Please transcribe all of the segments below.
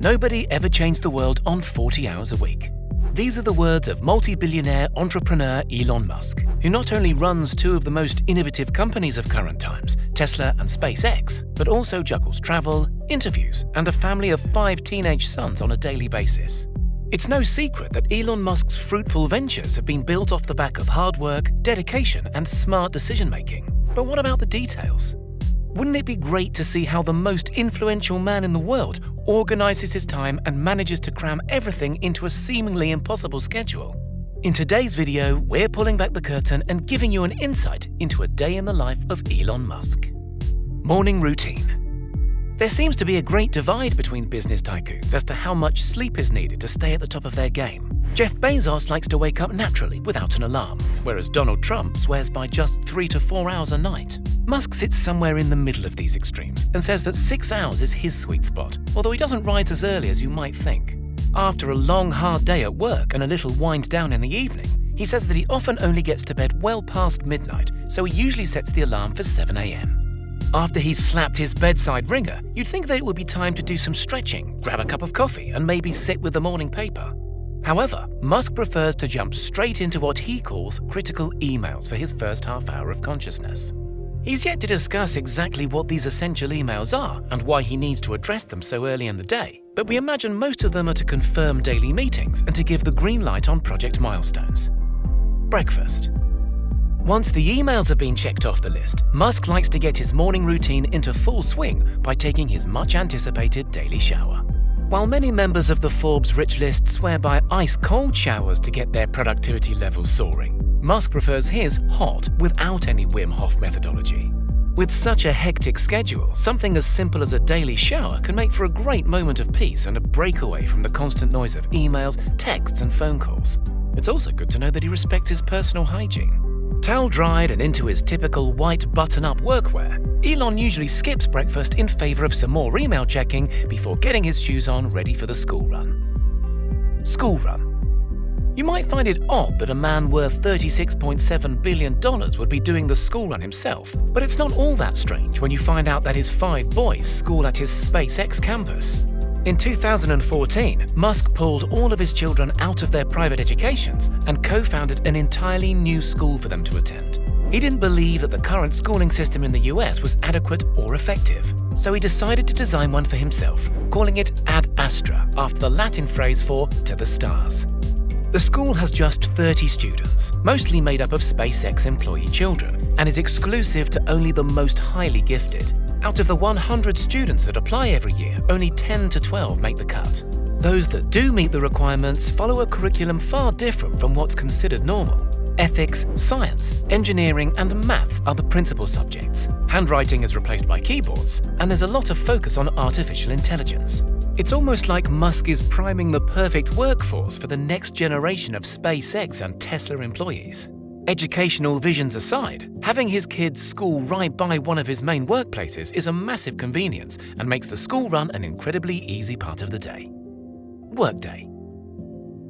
Nobody ever changed the world on 40 hours a week. These are the words of multi-billionaire entrepreneur Elon Musk, who not only runs two of the most innovative companies of current times, Tesla and SpaceX, but also juggles travel, interviews, and a family of 5 teenage sons on a daily basis. It's no secret that Elon Musk's fruitful ventures have been built off the back of hard work, dedication, and smart decision-making. But what about the details? Wouldn't it be great to see how the most influential man in the world organizes his time and manages to cram everything into a seemingly impossible schedule? In today's video, we're pulling back the curtain and giving you an insight into a day in the life of Elon Musk. Morning routine. There seems to be a great divide between business tycoons as to how much sleep is needed to stay at the top of their game. Jeff Bezos likes to wake up naturally without an alarm, whereas Donald Trump swears by just 3 to 4 hours a night. Musk sits somewhere in the middle of these extremes and says that 6 hours is his sweet spot, although he doesn't rise as early as you might think. After a long, hard day at work and a little wind down in the evening, he says that he often only gets to bed well past midnight, so he usually sets the alarm for 7 a.m. After he's slapped his bedside ringer, you'd think that it would be time to do some stretching, grab a cup of coffee, and maybe sit with the morning paper. However, Musk prefers to jump straight into what he calls critical emails for his first half hour of consciousness. He's yet to discuss exactly what these essential emails are and why he needs to address them so early in the day, but we imagine most of them are to confirm daily meetings and to give the green light on project milestones. Breakfast. Once the emails have been checked off the list, Musk likes to get his morning routine into full swing by taking his much-anticipated daily shower. While many members of the Forbes rich list swear by ice-cold showers to get their productivity levels soaring, Musk prefers his hot without any Wim Hof methodology. With such a hectic schedule, something as simple as a daily shower can make for a great moment of peace and a breakaway from the constant noise of emails, texts, and phone calls. It's also good to know that he respects his personal hygiene. Towel-dried and into his typical white button-up workwear, Elon usually skips breakfast in favor of some more email checking before getting his shoes on ready for the school run. School run. You might find it odd that a man worth $36.7 billion would be doing the school run himself, but it's not all that strange when you find out that his 5 boys school at his SpaceX campus. In 2014, Musk pulled all of his children out of their private educations and co-founded an entirely new school for them to attend. He didn't believe that the current schooling system in the US was adequate or effective, so he decided to design one for himself, calling it Ad Astra, after the Latin phrase for "to the stars." The school has just 30 students, mostly made up of SpaceX employee children, and is exclusive to only the most highly gifted. Out of the 100 students that apply every year, only 10 to 12 make the cut. Those that do meet the requirements follow a curriculum far different from what's considered normal. Ethics, science, engineering, and maths are the principal subjects. Handwriting is replaced by keyboards, and there's a lot of focus on artificial intelligence. It's almost like Musk is priming the perfect workforce for the next generation of SpaceX and Tesla employees. Educational visions aside, having his kids school right by one of his main workplaces is a massive convenience and makes the school run an incredibly easy part of the day. Workday.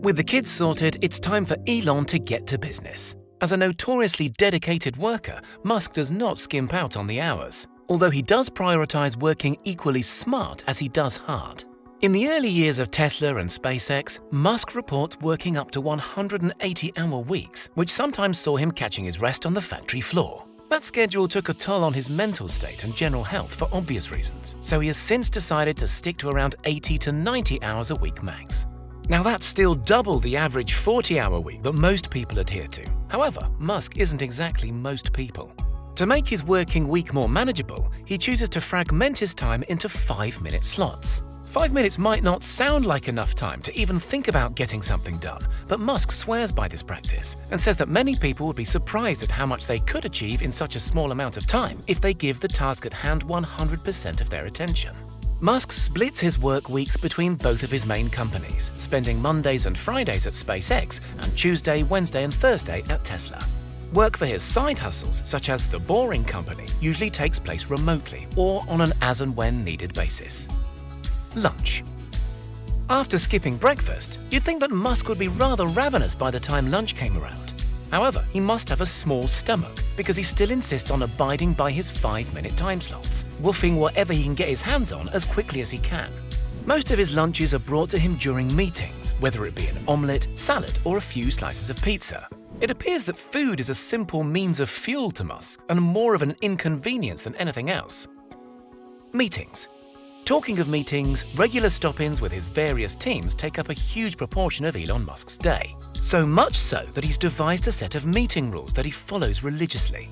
With the kids sorted, it's time for Elon to get to business. As a notoriously dedicated worker, Musk does not skimp out on the hours, although he does prioritize working equally smart as he does hard. In the early years of Tesla and SpaceX, Musk reports working up to 180-hour weeks, which sometimes saw him catching his rest on the factory floor. That schedule took a toll on his mental state and general health for obvious reasons, so he has since decided to stick to around 80 to 90 hours a week max. Now that's still double the average 40-hour week that most people adhere to. However, Musk isn't exactly most people. To make his working week more manageable, he chooses to fragment his time into 5-minute slots. 5 minutes might not sound like enough time to even think about getting something done, but Musk swears by this practice and says that many people would be surprised at how much they could achieve in such a small amount of time if they give the task at hand 100% of their attention. Musk splits his work weeks between both of his main companies, spending Mondays and Fridays at SpaceX and Tuesday, Wednesday, and Thursday at Tesla. Work for his side hustles, such as The Boring Company, usually takes place remotely or on an as-and-when needed basis. Lunch. After skipping breakfast, you'd think that Musk would be rather ravenous by the time lunch came around. However, he must have a small stomach because he still insists on abiding by his 5-minute time slots, woofing whatever he can get his hands on as quickly as he can. Most of his lunches are brought to him during meetings, whether it be an omelette, salad, or a few slices of pizza. It appears that food is a simple means of fuel to Musk and more of an inconvenience than anything else. Meetings. Talking of meetings, regular stop-ins with his various teams take up a huge proportion of Elon Musk's day. So much so that he's devised a set of meeting rules that he follows religiously.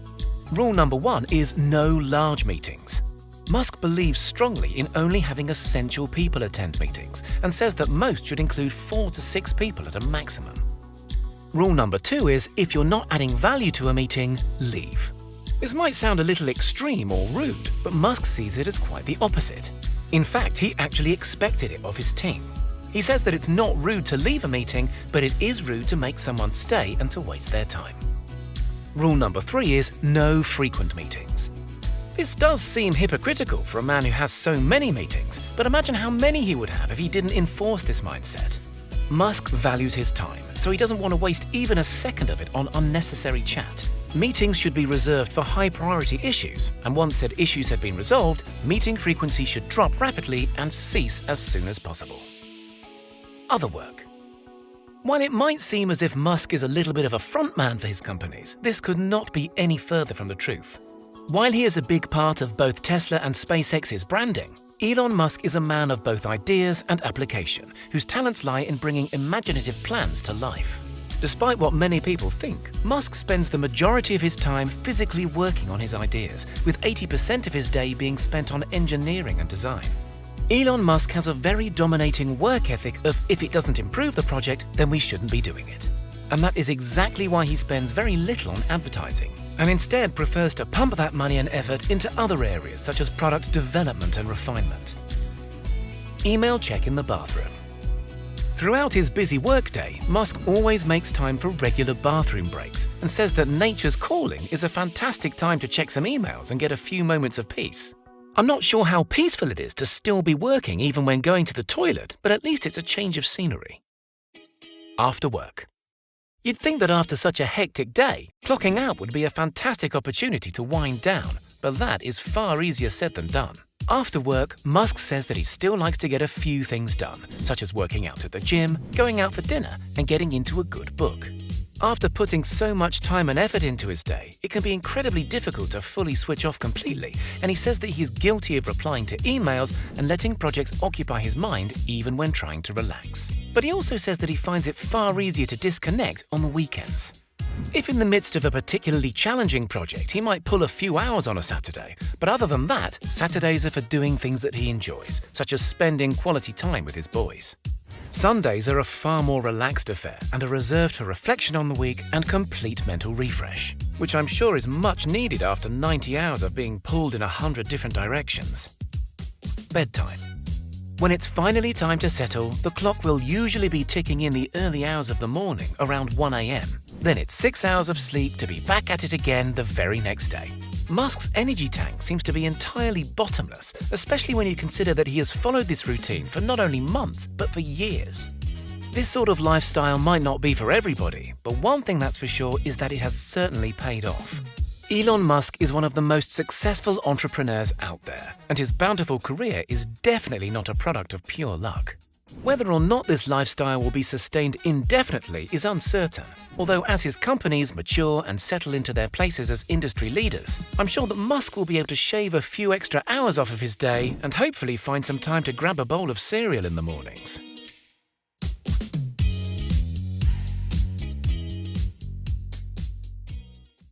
Rule number 1 is no large meetings. Musk believes strongly in only having essential people attend meetings and says that most should include 4 to 6 people at a maximum. Rule number 2 is if you're not adding value to a meeting, leave. This might sound a little extreme or rude, but Musk sees it as quite the opposite. In fact, he actually expected it of his team. He says that it's not rude to leave a meeting, but it is rude to make someone stay and to waste their time. Rule number 3 is no frequent meetings. This does seem hypocritical for a man who has so many meetings, but imagine how many he would have if he didn't enforce this mindset. Musk values his time, so he doesn't want to waste even a second of it on unnecessary chat. Meetings should be reserved for high-priority issues, and once said issues have been resolved, meeting frequency should drop rapidly and cease as soon as possible. Other work. While it might seem as if Musk is a little bit of a frontman for his companies, this could not be any further from the truth. While he is a big part of both Tesla and SpaceX's branding, Elon Musk is a man of both ideas and application, whose talents lie in bringing imaginative plans to life. Despite what many people think, Musk spends the majority of his time physically working on his ideas, with 80% of his day being spent on engineering and design. Elon Musk has a very dominating work ethic of if it doesn't improve the project, then we shouldn't be doing it. And that is exactly why he spends very little on advertising, and instead prefers to pump that money and effort into other areas such as product development and refinement. Email check in the bathroom. Throughout his busy workday, Musk always makes time for regular bathroom breaks and says that nature's calling is a fantastic time to check some emails and get a few moments of peace. I'm not sure how peaceful it is to still be working even when going to the toilet, but at least it's a change of scenery. After work. You'd think that after such a hectic day, clocking out would be a fantastic opportunity to wind down, but that is far easier said than done. After work, Musk says that he still likes to get a few things done, such as working out at the gym, going out for dinner, and getting into a good book. After putting so much time and effort into his day, it can be incredibly difficult to fully switch off completely, and he says that he is guilty of replying to emails and letting projects occupy his mind even when trying to relax. But he also says that he finds it far easier to disconnect on the weekends. If in the midst of a particularly challenging project, he might pull a few hours on a Saturday, but other than that, Saturdays are for doing things that he enjoys, such as spending quality time with his boys. Sundays are a far more relaxed affair and are reserved for reflection on the week and complete mental refresh, which I'm sure is much needed after 90 hours of being pulled in 100 different directions. Bedtime. When it's finally time to settle, the clock will usually be ticking in the early hours of the morning, around 1 a.m. Then it's 6 hours of sleep to be back at it again the very next day. Musk's energy tank seems to be entirely bottomless, especially when you consider that he has followed this routine for not only months, but for years. This sort of lifestyle might not be for everybody, but one thing that's for sure is that it has certainly paid off. Elon Musk is one of the most successful entrepreneurs out there, and his bountiful career is definitely not a product of pure luck. Whether or not this lifestyle will be sustained indefinitely is uncertain, although as his companies mature and settle into their places as industry leaders, I'm sure that Musk will be able to shave a few extra hours off of his day and hopefully find some time to grab a bowl of cereal in the mornings.